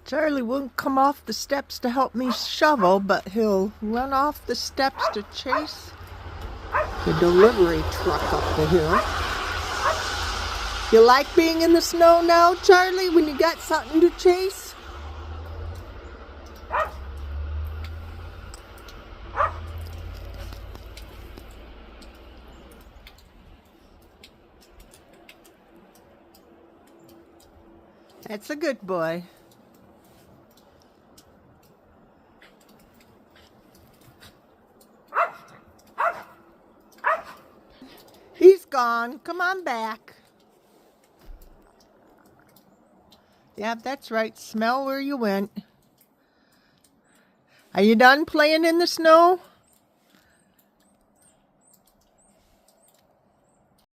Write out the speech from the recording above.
Charlie won't come off the steps to help me shovel, but he'll run off the steps to chase the delivery truck up the hill. You like being in the snow now, Charlie, when you got something to chase? That's a good boy. He's gone. Come on back. Yeah, that's right. Smell where you went. Are you done playing in the snow?